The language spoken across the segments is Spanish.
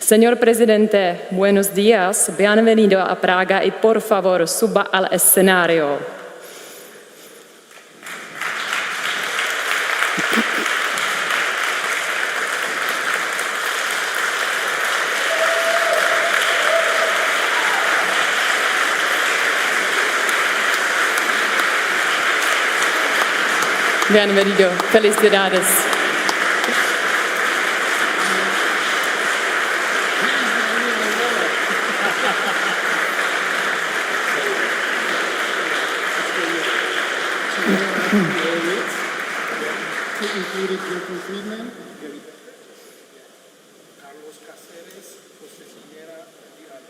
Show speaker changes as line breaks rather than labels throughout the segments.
Señor presidente, buenos días, bienvenido a Praga y por favor suba al escenario. Bienvenido, felicidades.
Included Milton Friedman, Carlos Cáceres, José Siniera, y Alex.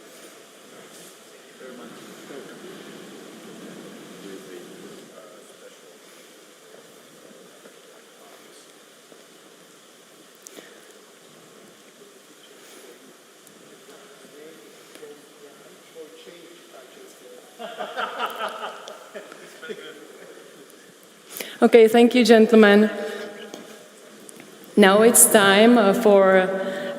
Okay, thank you, gentlemen. Now it's time for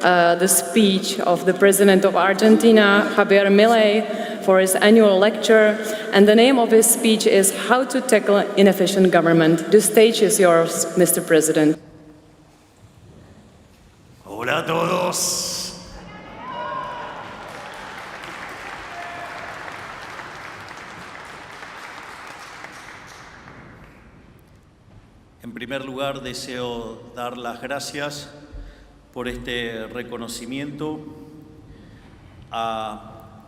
the speech of the President of Argentina, Javier Milei, for his annual lecture. And the name of his speech is How to Tackle Inefficient Government. The stage is yours, Mr. President.
Hola a todos. En primer lugar, deseo dar las gracias por este reconocimiento a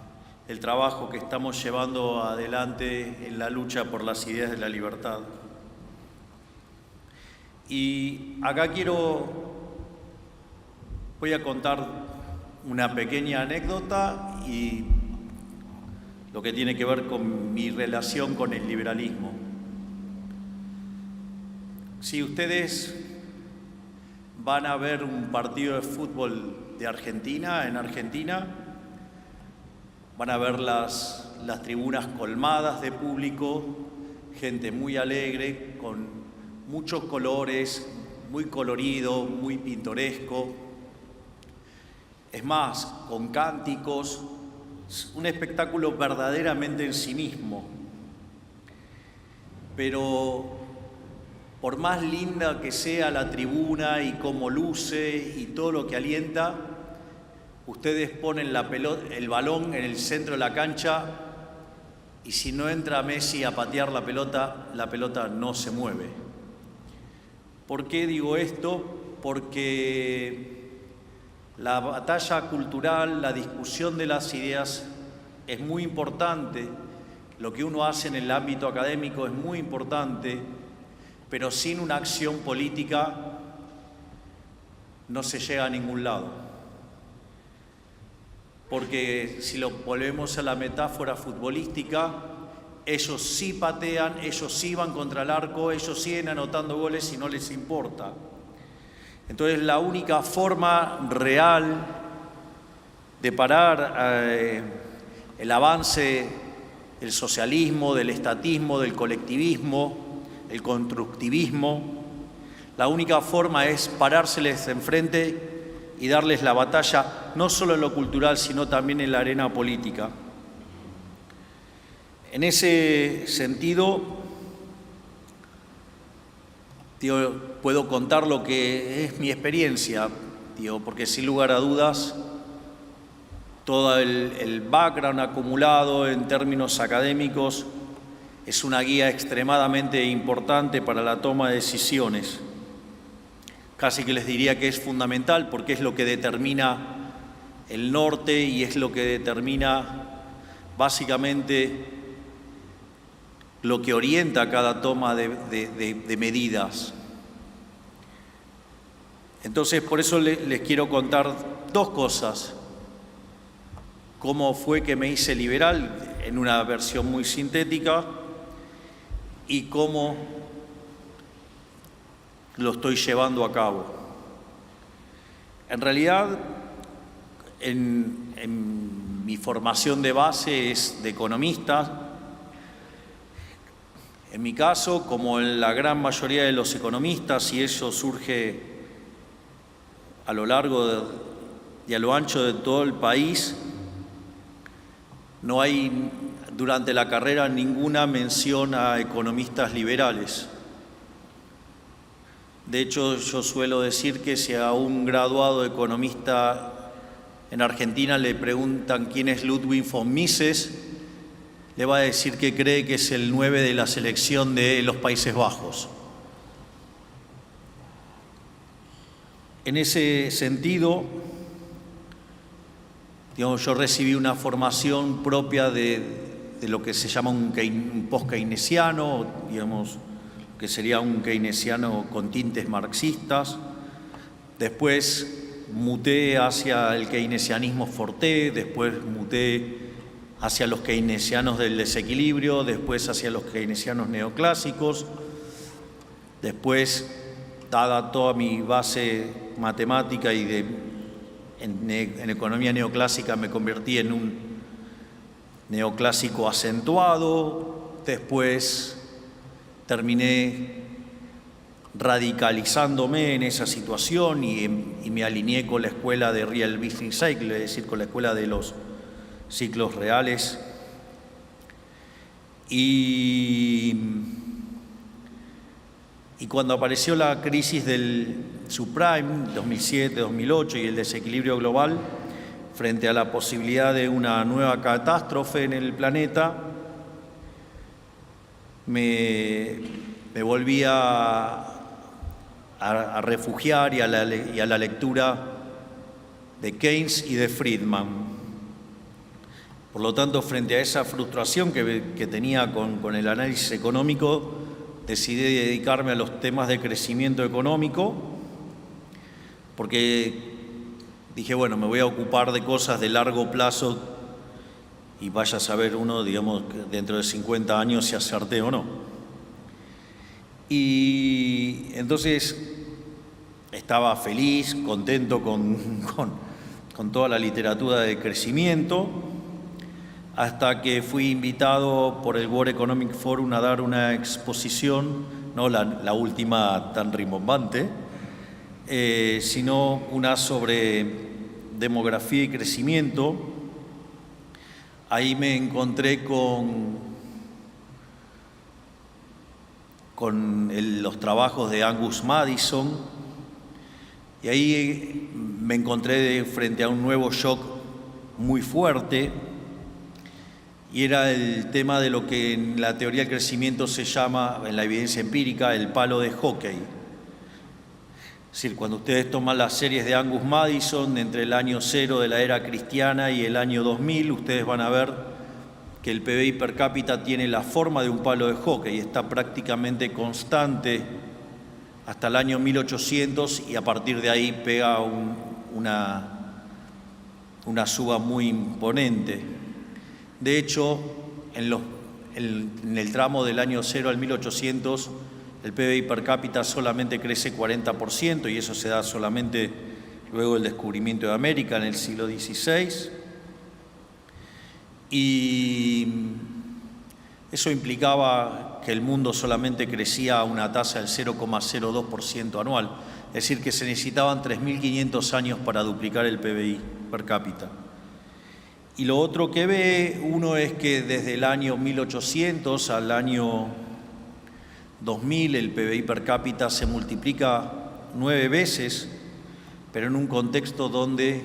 el trabajo que estamos llevando adelante en la lucha por las ideas de la libertad. Y acá voy a contar una pequeña anécdota y lo que tiene que ver con mi relación con el liberalismo. Si ustedes van a ver un partido de fútbol de Argentina, en Argentina, van a ver las tribunas colmadas de público, gente muy alegre, con muchos colores, muy colorido, muy pintoresco. Es más, con cánticos, un espectáculo verdaderamente en sí mismo. Pero por más linda que sea la tribuna y cómo luce y todo lo que alienta, ustedes ponen el balón en el centro de la cancha y si no entra Messi a patear la pelota no se mueve. ¿Por qué digo esto? Porque la batalla cultural, la discusión de las ideas es muy importante. Lo que uno hace en el ámbito académico es muy importante, pero sin una acción política no se llega a ningún lado. Porque si lo volvemos a la metáfora futbolística, ellos sí patean, ellos sí van contra el arco, ellos siguen anotando goles y no les importa. Entonces la única forma real de parar el avance del socialismo, del estatismo, del colectivismo, el constructivismo, la única forma es parárseles enfrente y darles la batalla, no solo en lo cultural, sino también en la arena política. En ese sentido, puedo contar lo que es mi experiencia, porque sin lugar a dudas, todo el background acumulado en términos académicos es una guía extremadamente importante para la toma de decisiones. Casi que les diría que es fundamental porque es lo que determina el norte y es lo que determina básicamente lo que orienta cada toma de medidas. Entonces, por eso les quiero contar dos cosas. Cómo fue que me hice liberal en una versión muy sintética y cómo lo estoy llevando a cabo. En realidad, en mi formación de base es de economista. En mi caso, como en la gran mayoría de los economistas, y eso surge a lo largo y a lo ancho de todo el país, no hay durante la carrera ninguna mención a economistas liberales. De hecho, yo suelo decir que si a un graduado economista en Argentina le preguntan quién es Ludwig von Mises, le va a decir que cree que es el 9 de la selección de los Países Bajos. En ese sentido, digamos, yo recibí una formación propia de lo que se llama un post-keynesiano, digamos, que sería un keynesiano con tintes marxistas. Después muté hacia el keynesianismo forte, después muté hacia los keynesianos del desequilibrio, después hacia los keynesianos neoclásicos. Después, dada toda mi base matemática y en economía neoclásica, me convertí en un neoclásico acentuado. Después terminé radicalizándome en esa situación y me alineé con la escuela de Real Business Cycle, es decir, con la escuela de los ciclos reales. Y cuando apareció la crisis del subprime, 2007, 2008, y el desequilibrio global, frente a la posibilidad de una nueva catástrofe en el planeta, me volví a refugiar y a la lectura de Keynes y de Friedman. Por lo tanto, frente a esa frustración que tenía con el análisis económico, decidí dedicarme a los temas de crecimiento económico, porque dije, bueno, me voy a ocupar de cosas de largo plazo y vaya a saber uno, digamos, dentro de 50 años si acerté o no. Y entonces estaba feliz, contento con toda la literatura de crecimiento, hasta que fui invitado por el World Economic Forum a dar una exposición, no la última tan rimbombante, sino una sobre demografía y crecimiento. Ahí me encontré con los trabajos de Angus Maddison, y ahí me encontré frente a un nuevo shock muy fuerte, y era el tema de lo que en la teoría del crecimiento se llama, en la evidencia empírica, el palo de hockey. Es decir, cuando ustedes toman las series de Angus Maddison entre el año 0 de la era cristiana y el año 2000, ustedes van a ver que el PBI per cápita tiene la forma de un palo de hockey y está prácticamente constante hasta el año 1800, y a partir de ahí pega una suba muy imponente. De hecho, en el tramo del año 0 al 1800, el PBI per cápita solamente crece 40%, y eso se da solamente luego del descubrimiento de América en el siglo XVI. Y eso implicaba que el mundo solamente crecía a una tasa del 0,02% anual, es decir, que se necesitaban 3.500 años para duplicar el PBI per cápita. Y lo otro que ve uno es que desde el año 1800 al año 2000 el PBI per cápita se multiplica 9 veces, pero en un contexto donde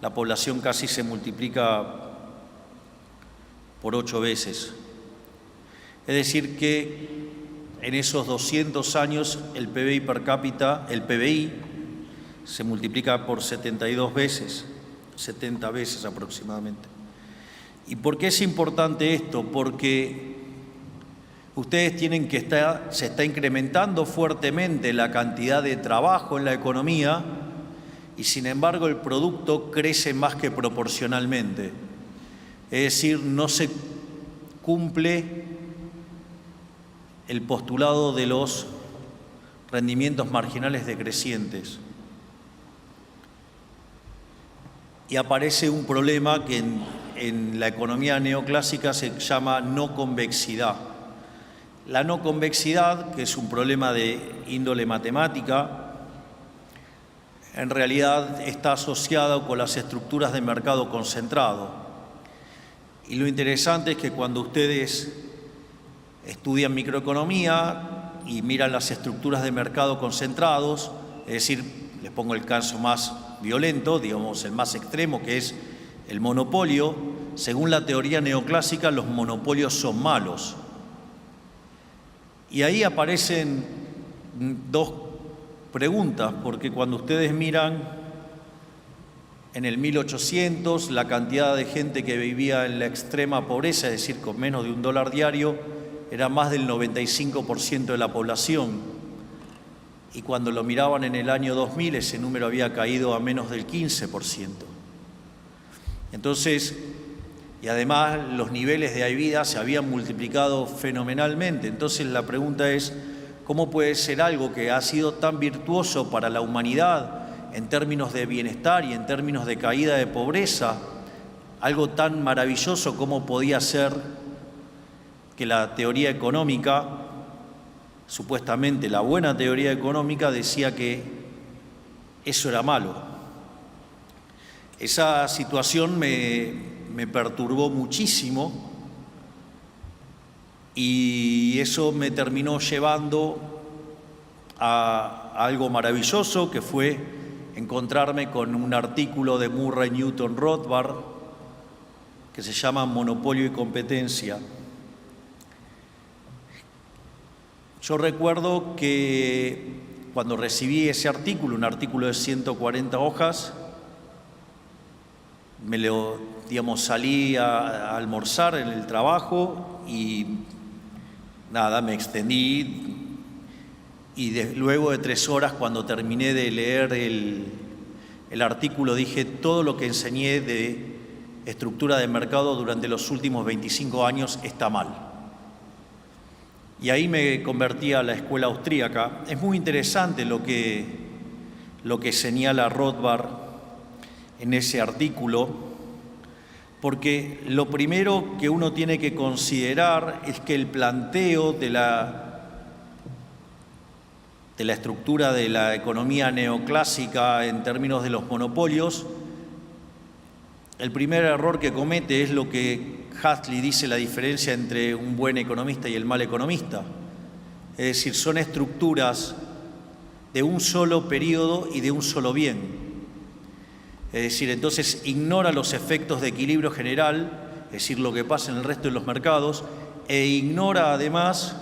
la población casi se multiplica por 8 veces. Es decir que en esos 200 años el PBI per cápita, el PBI, se multiplica por 72 veces, 70 veces aproximadamente. ¿Y por qué es importante esto? Porque ustedes tienen que se está incrementando fuertemente la cantidad de trabajo en la economía, y sin embargo el producto crece más que proporcionalmente. Es decir, no se cumple el postulado de los rendimientos marginales decrecientes. Y aparece un problema que en la economía neoclásica se llama no convexidad. La no convexidad, que es un problema de índole matemática, en realidad está asociado con las estructuras de mercado concentrado. Y lo interesante es que cuando ustedes estudian microeconomía y miran las estructuras de mercado concentrados, es decir, les pongo el caso más violento, digamos el más extremo, que es el monopolio. Según la teoría neoclásica, los monopolios son malos. Y ahí aparecen dos preguntas, porque cuando ustedes miran en el 1800 la cantidad de gente que vivía en la extrema pobreza, es decir, con menos de $1 diario, era más del 95% de la población. Y cuando lo miraban en el año 2000, ese número había caído a menos del 15%. Entonces, y además los niveles de vida se habían multiplicado fenomenalmente. Entonces la pregunta es, ¿cómo puede ser algo que ha sido tan virtuoso para la humanidad en términos de bienestar y en términos de caída de pobreza, algo tan maravilloso como podía ser que la teoría económica, supuestamente la buena teoría económica, decía que eso era malo? Esa situación me perturbó muchísimo y eso me terminó llevando a algo maravilloso, que fue encontrarme con un artículo de Murray Newton Rothbard que se llama Monopolio y Competencia. Yo recuerdo que cuando recibí ese artículo, un artículo de 140 hojas, salí a almorzar en el trabajo y nada, me extendí y luego de 3 horas, cuando terminé de leer el artículo, dije: todo lo que enseñé de estructura de mercado durante los últimos 25 años está mal. Y ahí me convertí a la escuela austríaca. Es muy interesante lo que señala Rothbard en ese artículo, porque lo primero que uno tiene que considerar es que el planteo de la estructura de la economía neoclásica en términos de los monopolios, el primer error que comete es lo que Huxley dice la diferencia entre un buen economista y el mal economista. Es decir, son estructuras de un solo periodo y de un solo bien. Es decir, entonces ignora los efectos de equilibrio general, es decir, lo que pasa en el resto de los mercados, e ignora además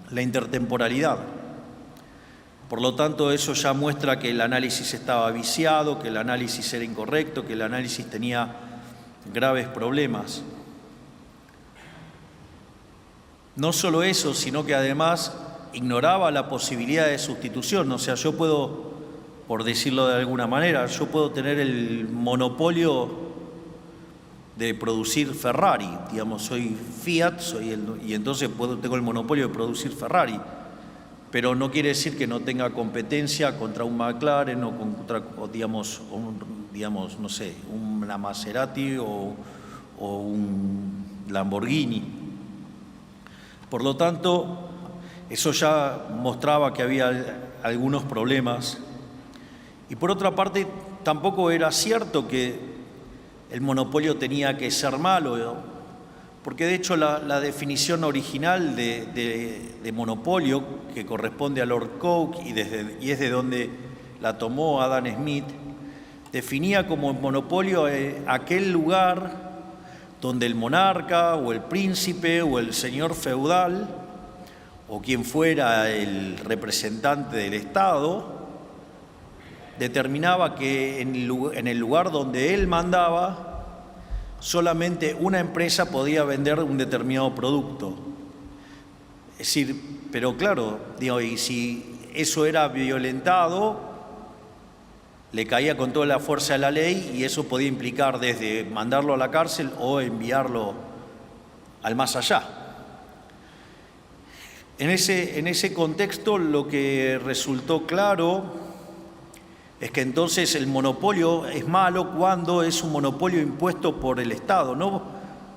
la intertemporalidad. Por lo tanto, eso ya muestra que el análisis estaba viciado, que el análisis era incorrecto, que el análisis tenía graves problemas. No solo eso, sino que además ignoraba la posibilidad de sustitución. O sea, yo puedo, por decirlo de alguna manera, yo puedo tener el monopolio de producir Ferrari, digamos, soy Fiat, y entonces tengo el monopolio de producir Ferrari, pero no quiere decir que no tenga competencia contra un McLaren o contra, no sé, una Maserati o un Lamborghini. Por lo tanto, eso ya mostraba que había algunos problemas. Y por otra parte, tampoco era cierto que el monopolio tenía que ser malo, ¿no? Porque de hecho la definición original de monopolio, que corresponde a Lord Coke y es de donde la tomó Adam Smith, definía como monopolio aquel lugar donde el monarca o el príncipe o el señor feudal o quien fuera el representante del Estado determinaba que en el lugar donde él mandaba solamente una empresa podía vender un determinado producto. Es decir, pero claro, y si eso era violentado, le caía con toda la fuerza de la ley y eso podía implicar desde mandarlo a la cárcel o enviarlo al más allá. En ese contexto, lo que resultó claro es que entonces el monopolio es malo cuando es un monopolio impuesto por el Estado,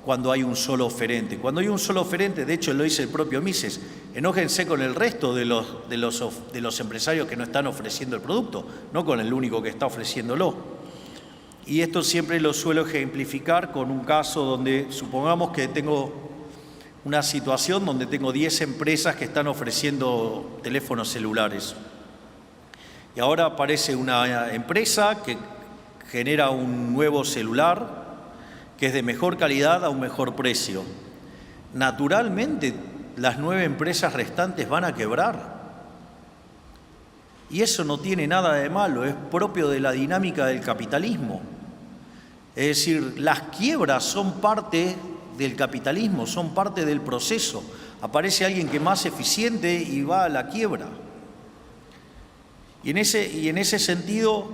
cuando hay un solo oferente. Cuando hay un solo oferente, de hecho lo dice el propio Mises, enójense con el resto de los empresarios que no están ofreciendo el producto, no con el único que está ofreciéndolo. Y esto siempre lo suelo ejemplificar con un caso donde supongamos que tengo una situación donde tengo 10 empresas que están ofreciendo teléfonos celulares. Y ahora aparece una empresa que genera un nuevo celular que es de mejor calidad a un mejor precio. Naturalmente, las 9 empresas restantes van a quebrar. Y eso no tiene nada de malo, es propio de la dinámica del capitalismo. Es decir, las quiebras son parte del capitalismo, son parte del proceso. Aparece alguien que es más eficiente y va a la quiebra. Y en ese sentido,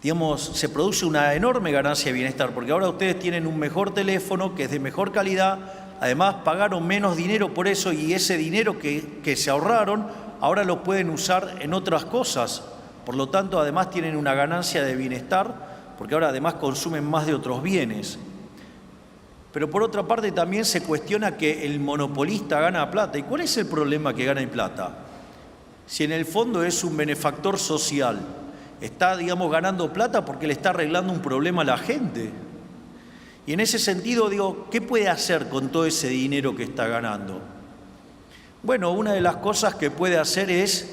digamos, se produce una enorme ganancia de bienestar, porque ahora ustedes tienen un mejor teléfono que es de mejor calidad, además pagaron menos dinero por eso y ese dinero que se ahorraron ahora lo pueden usar en otras cosas. Por lo tanto, además tienen una ganancia de bienestar, porque ahora además consumen más de otros bienes. Pero por otra parte también se cuestiona que el monopolista gana plata. ¿Y cuál es el problema que gana plata? Si en el fondo es un benefactor social, está, digamos, ganando plata porque le está arreglando un problema a la gente. Y en ese sentido, digo, ¿qué puede hacer con todo ese dinero que está ganando? Bueno, una de las cosas que puede hacer es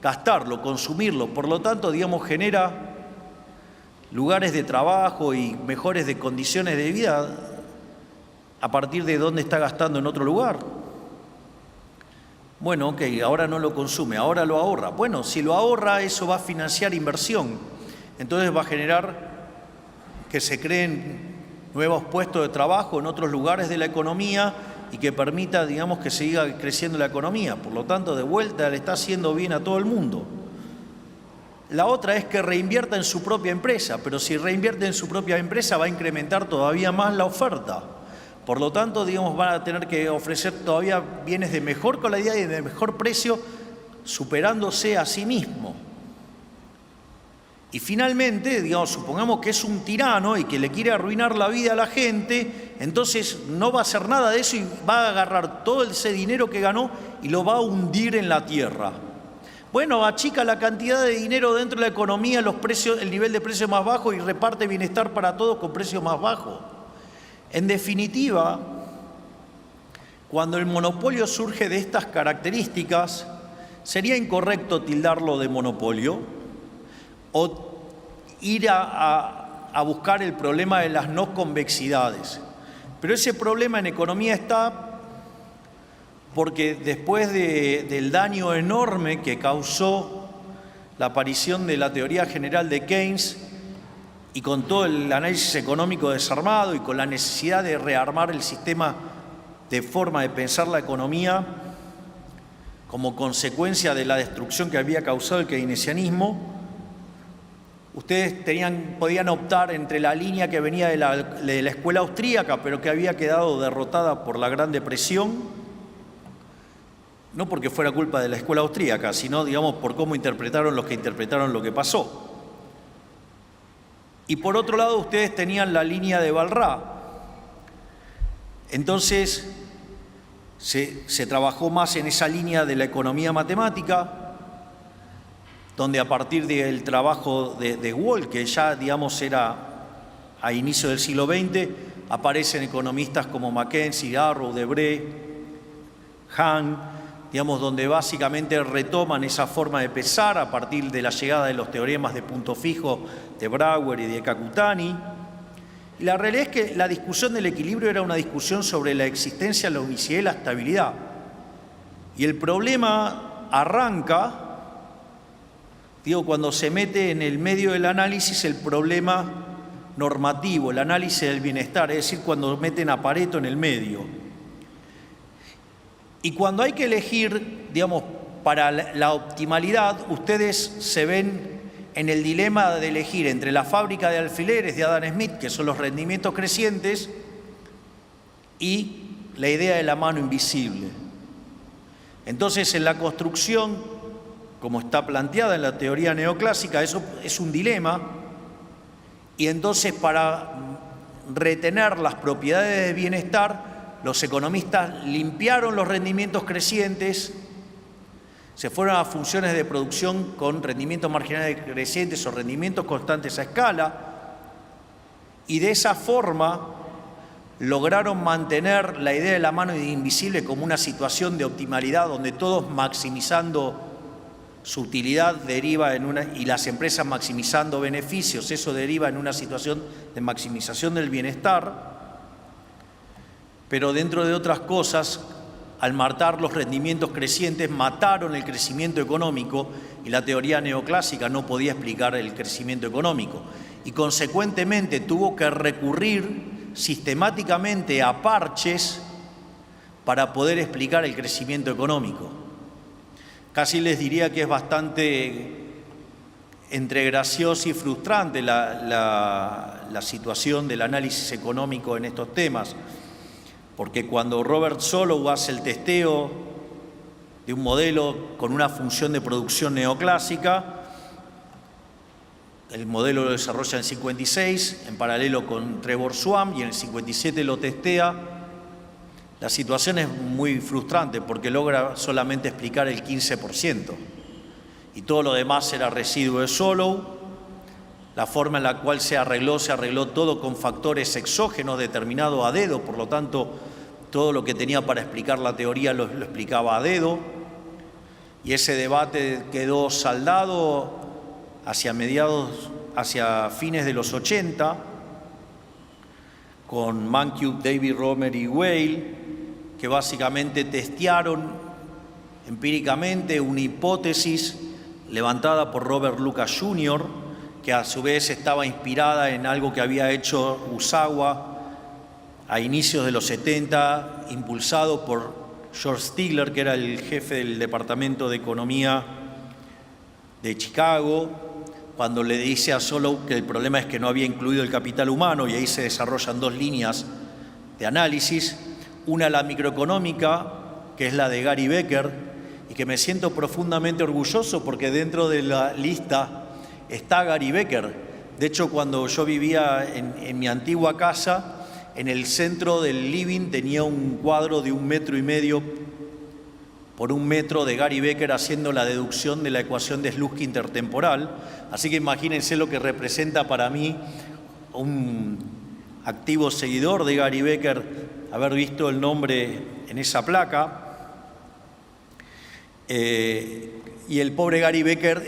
gastarlo, consumirlo. Por lo tanto, digamos, genera lugares de trabajo y mejores de condiciones de vida a partir de dónde está gastando en otro lugar. Bueno, ok, ahora no lo consume, ahora lo ahorra. Bueno, si lo ahorra, eso va a financiar inversión. Entonces va a generar que se creen nuevos puestos de trabajo en otros lugares de la economía y que permita, digamos, que siga creciendo la economía. Por lo tanto, de vuelta le está haciendo bien a todo el mundo. La otra es que reinvierta en su propia empresa, pero si reinvierte en su propia empresa va a incrementar todavía más la oferta. Por lo tanto, digamos, van a tener que ofrecer todavía bienes de mejor calidad y de mejor precio, superándose a sí mismo. Y finalmente, digamos, supongamos que es un tirano y que le quiere arruinar la vida a la gente, entonces no va a hacer nada de eso y va a agarrar todo ese dinero que ganó y lo va a hundir en la tierra. Bueno, achica la cantidad de dinero dentro de la economía, los precios, el nivel de precio más bajo y reparte bienestar para todos con precios más bajos. En definitiva, cuando el monopolio surge de estas características, sería incorrecto tildarlo de monopolio o ir a buscar el problema de las no convexidades. Pero ese problema en economía está porque después del daño enorme que causó la aparición de la teoría general de Keynes, y con todo el análisis económico desarmado y con la necesidad de rearmar el sistema de forma de pensar la economía como consecuencia de la destrucción que había causado el keynesianismo, ustedes podían optar entre la línea que venía de la escuela austríaca, pero que había quedado derrotada por la Gran Depresión, no porque fuera culpa de la escuela austríaca, sino, digamos, por cómo interpretaron los que interpretaron lo que pasó. Y por otro lado, ustedes tenían la línea de Walras. Entonces, se trabajó más en esa línea de la economía matemática, donde a partir del trabajo de Wall, que ya, digamos, era a inicio del siglo XX, aparecen economistas como Mackenzie, Arrow, Debré, Hahn, digamos, donde básicamente retoman esa forma de pensar a partir de la llegada de los teoremas de punto fijo de Brouwer y de Kakutani. Y la realidad es que la discusión del equilibrio era una discusión sobre la existencia, la unicidad y la estabilidad. Y el problema arranca, digo, cuando se mete en el medio del análisis el problema normativo, el análisis del bienestar, es decir, cuando meten a Pareto en el medio. Y cuando hay que elegir, digamos, para la optimalidad, ustedes se ven en el dilema de elegir entre la fábrica de alfileres de Adam Smith, que son los rendimientos crecientes, y la idea de la mano invisible. Entonces, en la construcción, como está planteada en la teoría neoclásica, eso es un dilema, y entonces para retener las propiedades de bienestar, los economistas limpiaron los rendimientos crecientes, se fueron a funciones de producción con rendimientos marginales crecientes o rendimientos constantes a escala, y de esa forma lograron mantener la idea de la mano invisible como una situación de optimalidad donde todos maximizando su utilidad deriva y las empresas maximizando beneficios, eso deriva en una situación de maximización del bienestar, pero dentro de otras cosas, al matar los rendimientos crecientes, mataron el crecimiento económico y la teoría neoclásica no podía explicar el crecimiento económico y consecuentemente tuvo que recurrir sistemáticamente a parches para poder explicar el crecimiento económico. Casi les diría que es bastante entre graciosa y frustrante la situación del análisis económico en estos temas, porque cuando Robert Solow hace el testeo de un modelo con una función de producción neoclásica, el modelo lo desarrolla en el 56, en paralelo con Trevor Swan, y en el 57 lo testea. La situación es muy frustrante porque logra solamente explicar el 15% y todo lo demás era residuo de Solow. La forma en la cual se arregló todo con factores exógenos determinados a dedo, por lo tanto, todo lo que tenía para explicar la teoría lo explicaba a dedo. Y ese debate quedó saldado hacia fines de los 80, con Mankiw, David Romer y Weil, que básicamente testearon empíricamente una hipótesis levantada por Robert Lucas Jr., que a su vez estaba inspirada en algo que había hecho Usawa a inicios de los 70, impulsado por George Stigler, que era el jefe del Departamento de Economía de Chicago, cuando le dice a Solow que el problema es que no había incluido el capital humano, y ahí se desarrollan dos líneas de análisis, una la microeconómica, que es la de Gary Becker, y que me siento profundamente orgulloso porque dentro de la lista está Gary Becker. De hecho, cuando yo vivía en mi antigua casa, en el centro del living tenía un cuadro de 1,5 metros por 1 metro de Gary Becker haciendo la deducción de la ecuación de Slutsky intertemporal. Así que imagínense lo que representa para mí un activo seguidor de Gary Becker haber visto el nombre en esa placa. Y el pobre Gary Becker,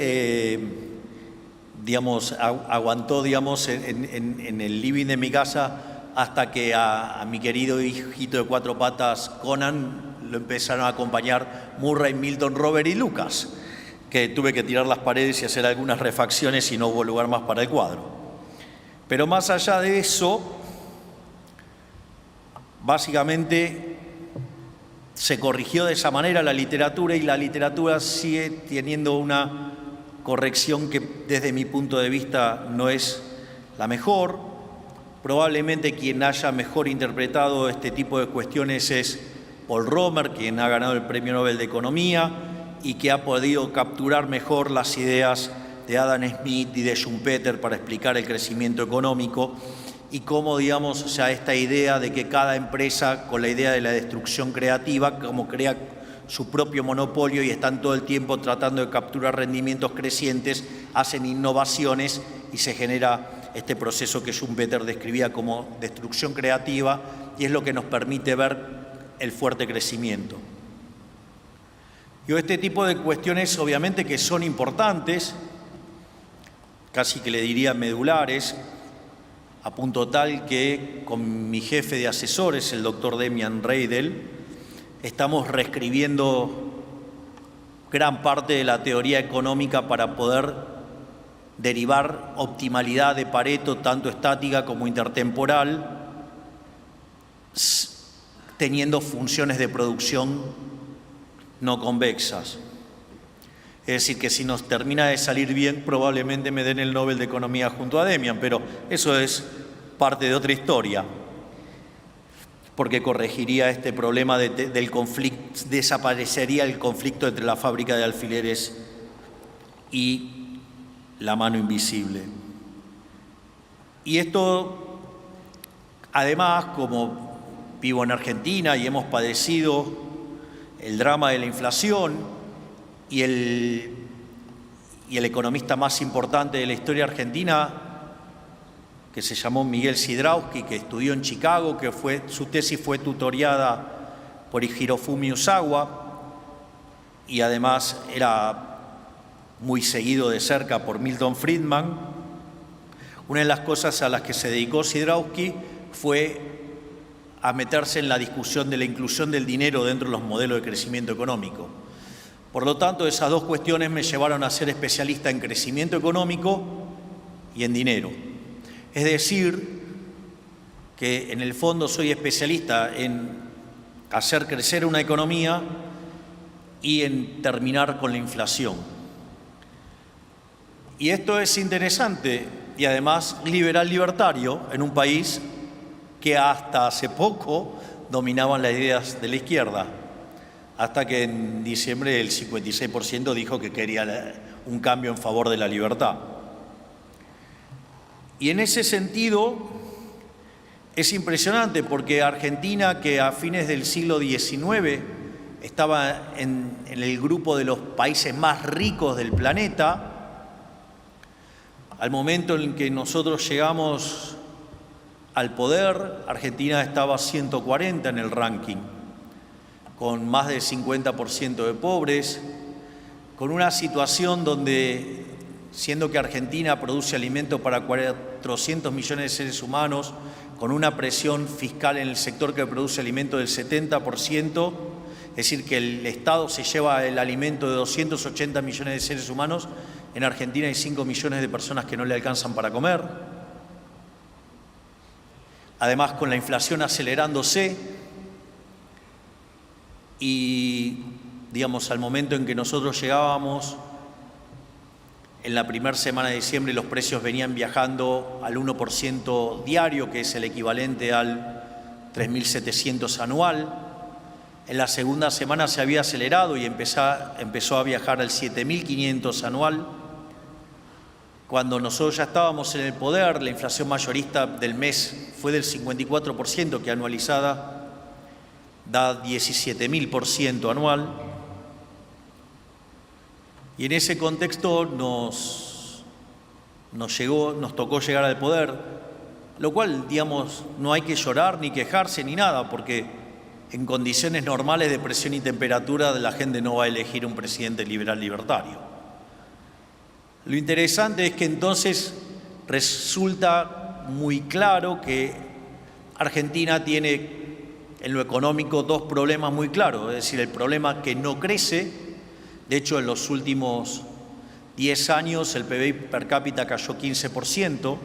aguantó, en el living de mi casa hasta que a mi querido hijito de 4 patas, Conan, lo empezaron a acompañar Murray, Milton, Robert y Lucas, que tuve que tirar las paredes y hacer algunas refacciones y no hubo lugar más para el cuadro. Pero más allá de eso, básicamente se corrigió de esa manera la literatura y la literatura sigue teniendo una corrección que desde mi punto de vista no es la mejor. Probablemente quien haya mejor interpretado este tipo de cuestiones es Paul Romer, quien ha ganado el Premio Nobel de Economía y que ha podido capturar mejor las ideas de Adam Smith y de Schumpeter para explicar el crecimiento económico y cómo, esta idea de que cada empresa, con la idea de la destrucción creativa, como crea su propio monopolio y están todo el tiempo tratando de capturar rendimientos crecientes, hacen innovaciones y se genera este proceso que Schumpeter describía como destrucción creativa y es lo que nos permite ver el fuerte crecimiento. Este tipo de cuestiones obviamente que son importantes, casi que le diría medulares, a punto tal que con mi jefe de asesores, el doctor Demian Reidel, estamos reescribiendo gran parte de la teoría económica para poder derivar optimalidad de Pareto, tanto estática como intertemporal, teniendo funciones de producción no convexas. Es decir, que si nos termina de salir bien, probablemente me den el Nobel de Economía junto a Demian, pero eso es parte de otra historia, porque corregiría este problema del conflicto, desaparecería el conflicto entre la fábrica de alfileres y la mano invisible. Y esto Además, como vivo en Argentina y hemos padecido el drama de la inflación y el economista más importante de la historia argentina, que se llamó Miguel Sidrowski, que estudió en Chicago, su tesis fue tutoriada por Hirofumi Osawa y además era muy seguido de cerca por Milton Friedman. Una de las cosas a las que se dedicó Sidrowski fue a meterse en la discusión de la inclusión del dinero dentro de los modelos de crecimiento económico. Por lo tanto, esas dos cuestiones me llevaron a ser especialista en crecimiento económico y en dinero. Es decir, que en el fondo soy especialista en hacer crecer una economía y en terminar con la inflación. Y esto es interesante y además liberal-libertario en un país que hasta hace poco dominaban las ideas de la izquierda, hasta que en diciembre el 56% dijo que quería un cambio en favor de la libertad. Y en ese sentido es impresionante porque Argentina, que a fines del siglo XIX estaba en el grupo de los países más ricos del planeta, al momento en que nosotros llegamos al poder, Argentina estaba 140 en el ranking, con más del 50% de pobres, con una situación donde, siendo que Argentina produce alimento para 400 millones de seres humanos, con una presión fiscal en el sector que produce alimento del 70%, es decir, que el Estado se lleva el alimento de 280 millones de seres humanos, en Argentina hay 5 millones de personas que no le alcanzan para comer. Además, con la inflación acelerándose y, digamos, al momento en que nosotros llegábamos, en la primera semana de diciembre los precios venían viajando al 1% diario, que es el equivalente al 3.700 anual. En la segunda semana se había acelerado y empezó a viajar al 7.500 anual. Cuando nosotros ya estábamos en el poder, la inflación mayorista del mes fue del 54%, que anualizada da 17.000% anual. Y en ese contexto nos tocó llegar al poder, lo cual, digamos, no hay que llorar ni quejarse ni nada, porque en condiciones normales de presión y temperatura la gente no va a elegir un presidente liberal libertario. Lo interesante es que entonces resulta muy claro que Argentina tiene en lo económico dos problemas muy claros, es decir, el problema que no crece. De hecho, en los últimos 10 años el PBI per cápita cayó 15%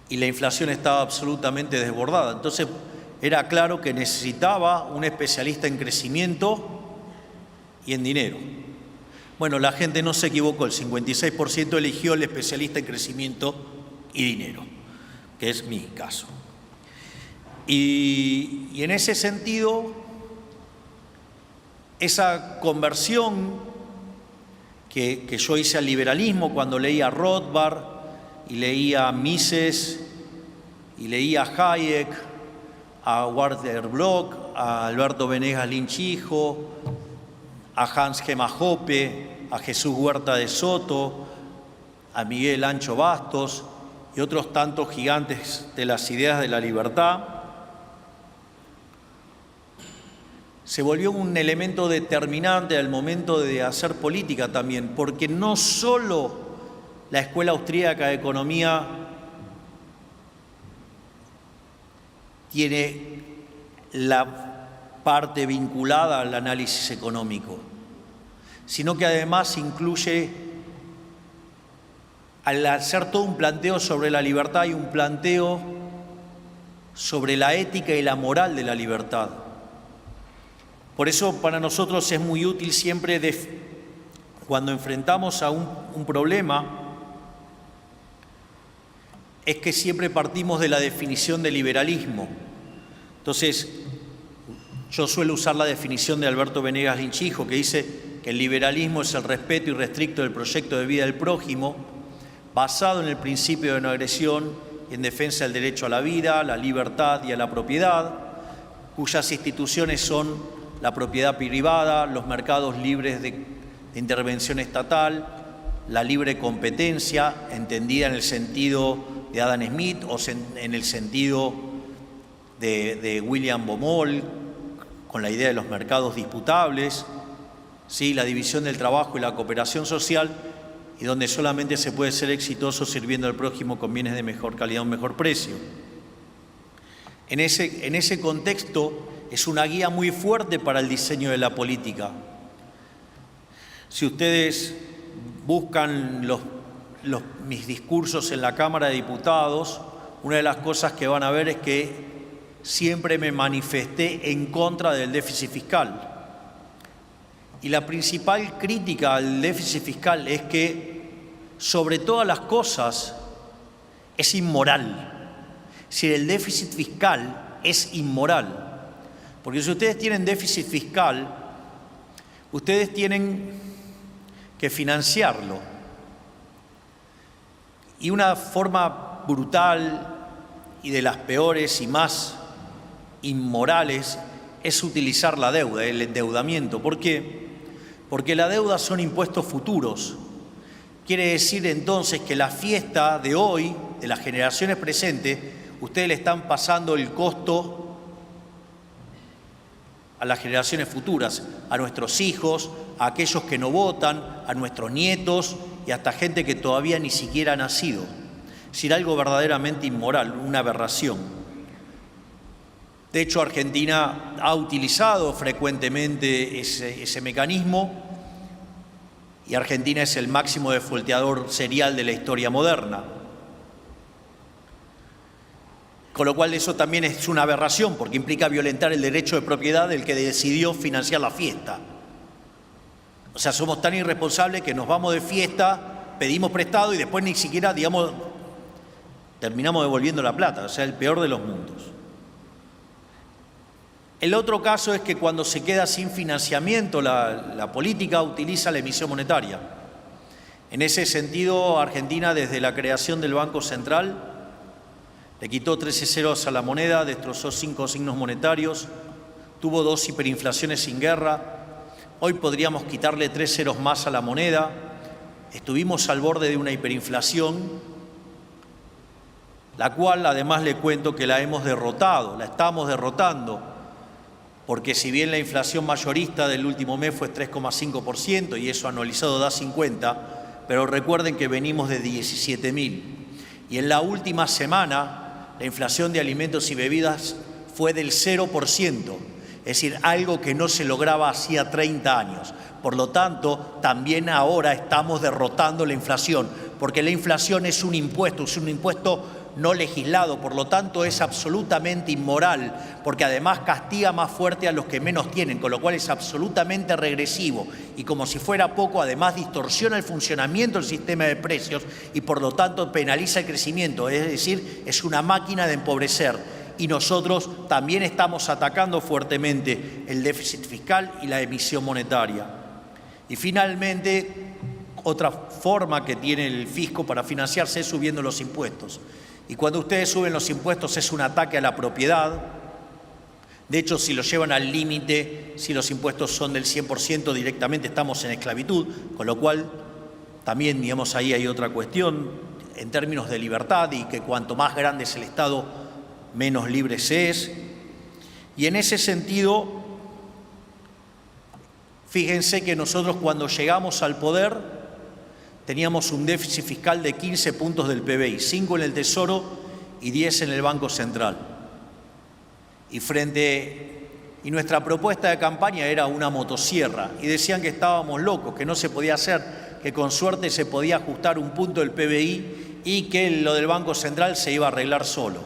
y la inflación estaba absolutamente desbordada. Entonces, era claro que necesitaba un especialista en crecimiento y en dinero. Bueno, la gente no se equivocó, el 56% eligió el especialista en crecimiento y dinero, que es mi caso. Y en ese sentido, esa conversión que yo hice al liberalismo cuando leía a Rothbard y leía a Mises y leía a Hayek, a Walter Block, a Alberto Venegas Lynch hijo, a Hans Gemma Hoppe, a Jesús Huerta de Soto, a Miguel Ancho Bastos y otros tantos gigantes de las ideas de la libertad, se volvió un elemento determinante al momento de hacer política también, porque no solo la Escuela Austríaca de Economía tiene la parte vinculada al análisis económico, sino que además incluye, al hacer todo un planteo sobre la libertad y un planteo sobre la ética y la moral de la libertad. Por eso para nosotros es muy útil siempre cuando enfrentamos a un problema, es que siempre partimos de la definición de liberalismo. Entonces, yo suelo usar la definición de Alberto Venegas Lynch hijo, que dice que el liberalismo es el respeto irrestricto del proyecto de vida del prójimo, basado en el principio de no agresión y en defensa del derecho a la vida, la libertad y a la propiedad, cuyas instituciones son la propiedad privada, los mercados libres de intervención estatal, la libre competencia, entendida en el sentido de Adam Smith o en el sentido de William Baumol, con la idea de los mercados disputables, ¿sí? La división del trabajo y la cooperación social, y donde solamente se puede ser exitoso sirviendo al prójimo con bienes de mejor calidad a un mejor precio. En ese contexto es una guía muy fuerte para el diseño de la política. Si ustedes buscan mis discursos en la Cámara de Diputados, una de las cosas que van a ver es que siempre me manifesté en contra del déficit fiscal. Y la principal crítica al déficit fiscal es que, sobre todas las cosas, es inmoral. Si el déficit fiscal es inmoral, porque si ustedes tienen déficit fiscal, ustedes tienen que financiarlo. Y una forma brutal y de las peores y más inmorales es utilizar la deuda, el endeudamiento. ¿Por qué? Porque la deuda son impuestos futuros. Quiere decir entonces que la fiesta de hoy, de las generaciones presentes, ustedes le están pasando el costo a las generaciones futuras, a nuestros hijos, a aquellos que no votan, a nuestros nietos y hasta gente que todavía ni siquiera ha nacido. Es decir, algo verdaderamente inmoral, una aberración. De hecho, Argentina ha utilizado frecuentemente ese mecanismo y Argentina es el máximo defaulteador serial de la historia moderna. Con lo cual eso también es una aberración porque implica violentar el derecho de propiedad del que decidió financiar la fiesta. O sea, somos tan irresponsables que nos vamos de fiesta, pedimos prestado y después ni siquiera, digamos, terminamos devolviendo la plata. O sea, el peor de los mundos. El otro caso es que cuando se queda sin financiamiento, la política utiliza la emisión monetaria. En ese sentido, Argentina, desde la creación del Banco Central, le quitó 13 ceros a la moneda, destrozó 5 signos monetarios, tuvo 2 hiperinflaciones sin guerra. Hoy podríamos quitarle 3 ceros más a la moneda. Estuvimos al borde de una hiperinflación, la cual además le cuento que la hemos derrotado, la estamos derrotando, porque si bien la inflación mayorista del último mes fue 3,5% y eso anualizado da 50, pero recuerden que venimos de 17.000. Y en la última semana la inflación de alimentos y bebidas fue del 0%, es decir, algo que no se lograba hacía 30 años. Por lo tanto, también ahora estamos derrotando la inflación, porque la inflación es un impuesto no legislado, por lo tanto es absolutamente inmoral, porque además castiga más fuerte a los que menos tienen, con lo cual es absolutamente regresivo y como si fuera poco, además distorsiona el funcionamiento del sistema de precios y por lo tanto penaliza el crecimiento, es decir, es una máquina de empobrecer. Y nosotros también estamos atacando fuertemente el déficit fiscal y la emisión monetaria. Y finalmente, otra forma que tiene el fisco para financiarse es subiendo los impuestos. Y cuando ustedes suben los impuestos es un ataque a la propiedad. De hecho, si lo llevan al límite, si los impuestos son del 100%, directamente estamos en esclavitud, con lo cual también, digamos, ahí hay otra cuestión en términos de libertad y que cuanto más grande es el Estado, menos libre se es. Y en ese sentido, fíjense que nosotros cuando llegamos al poder teníamos un déficit fiscal de 15 puntos del PBI, 5 en el Tesoro y 10 en el Banco Central. Y nuestra propuesta de campaña era una motosierra y decían que estábamos locos, que no se podía hacer, que con suerte se podía ajustar un punto del PBI y que lo del Banco Central se iba a arreglar solo.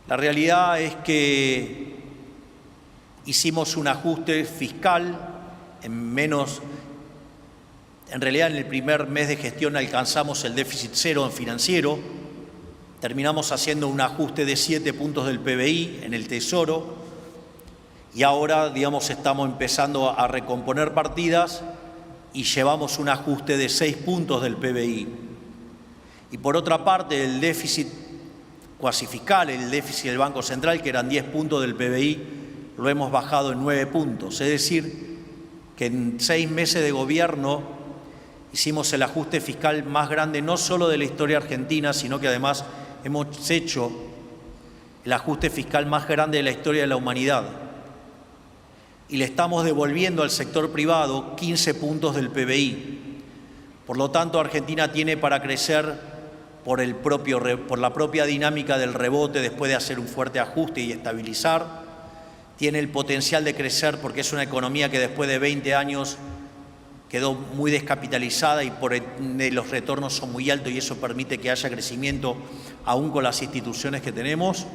La realidad es que hicimos un ajuste fiscal en realidad en el primer mes de gestión alcanzamos el déficit cero en financiero, terminamos haciendo un ajuste de 7 puntos del PBI en el Tesoro y ahora, digamos, estamos empezando a recomponer partidas y llevamos un ajuste de 6 puntos del PBI. Y por otra parte, el déficit cuasi fiscal, el déficit del Banco Central, que eran 10 puntos del PBI, lo hemos bajado en 9 puntos. Es decir, que en 6 meses de gobierno hicimos el ajuste fiscal más grande no solo de la historia argentina, sino que además hemos hecho el ajuste fiscal más grande de la historia de la humanidad. Y le estamos devolviendo al sector privado 15 puntos del PBI. Por lo tanto, Argentina tiene para crecer por la propia dinámica del rebote después de hacer un fuerte ajuste y estabilizar. Tiene el potencial de crecer porque es una economía que después de 20 años quedó muy descapitalizada y por ende los retornos son muy altos y eso permite que haya crecimiento aún con las instituciones que tenemos.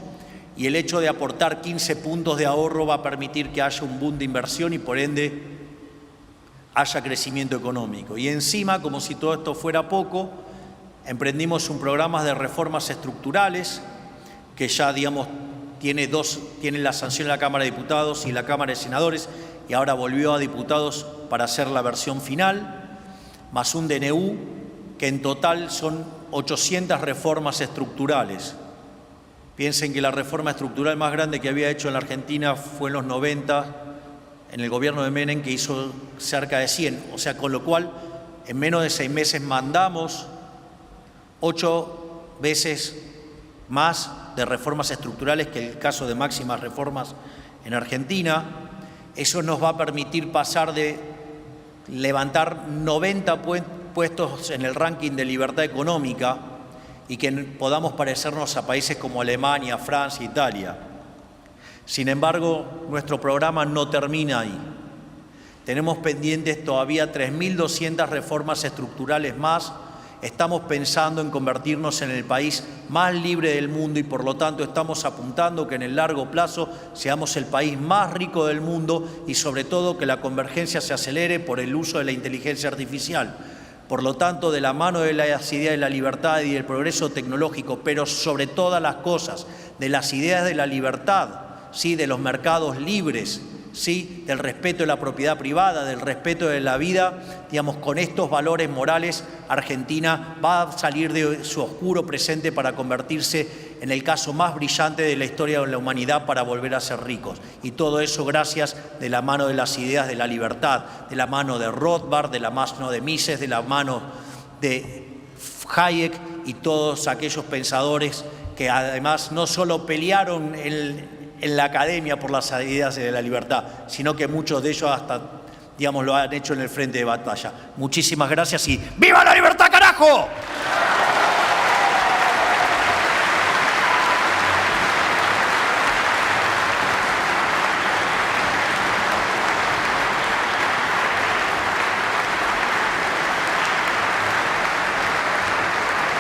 Y el hecho de aportar 15 puntos de ahorro va a permitir que haya un boom de inversión y por ende haya crecimiento económico. Y encima, como si todo esto fuera poco, emprendimos un programa de reformas estructurales que ya, digamos, tiene la sanción de la Cámara de Diputados y la Cámara de Senadores y ahora volvió a diputados para hacer la versión final, más un DNU que en total son 800 reformas estructurales. Piensen que la reforma estructural más grande que había hecho en la Argentina fue en los 90, en el gobierno de Menem, que hizo cerca de 100. O sea, con lo cual, en menos de 6 meses mandamos 8 veces más de reformas estructurales que el caso de máximas reformas en Argentina. Eso nos va a permitir pasar de levantar 90 puestos en el ranking de libertad económica y que podamos parecernos a países como Alemania, Francia, Italia. Sin embargo, nuestro programa no termina ahí. Tenemos pendientes todavía 3.200 reformas estructurales más. Estamos pensando en convertirnos en el país más libre del mundo y por lo tanto estamos apuntando que en el largo plazo seamos el país más rico del mundo y sobre todo que la convergencia se acelere por el uso de la inteligencia artificial. Por lo tanto, de la mano de las ideas de la libertad y del progreso tecnológico, pero sobre todas las cosas, de las ideas de la libertad, ¿sí?, de los mercados libres, ¿sí?, del respeto de la propiedad privada, del respeto de la vida, digamos, con estos valores morales, Argentina va a salir de su oscuro presente para convertirse en el caso más brillante de la historia de la humanidad para volver a ser ricos. Y todo eso gracias de la mano de las ideas de la libertad, de la mano de Rothbard, de la mano de Mises, de la mano de Hayek y todos aquellos pensadores que además no solo pelearon en la academia por las ideas de la libertad, sino que muchos de ellos hasta, digamos, lo han hecho en el frente de batalla. Muchísimas gracias y ¡viva la libertad, carajo!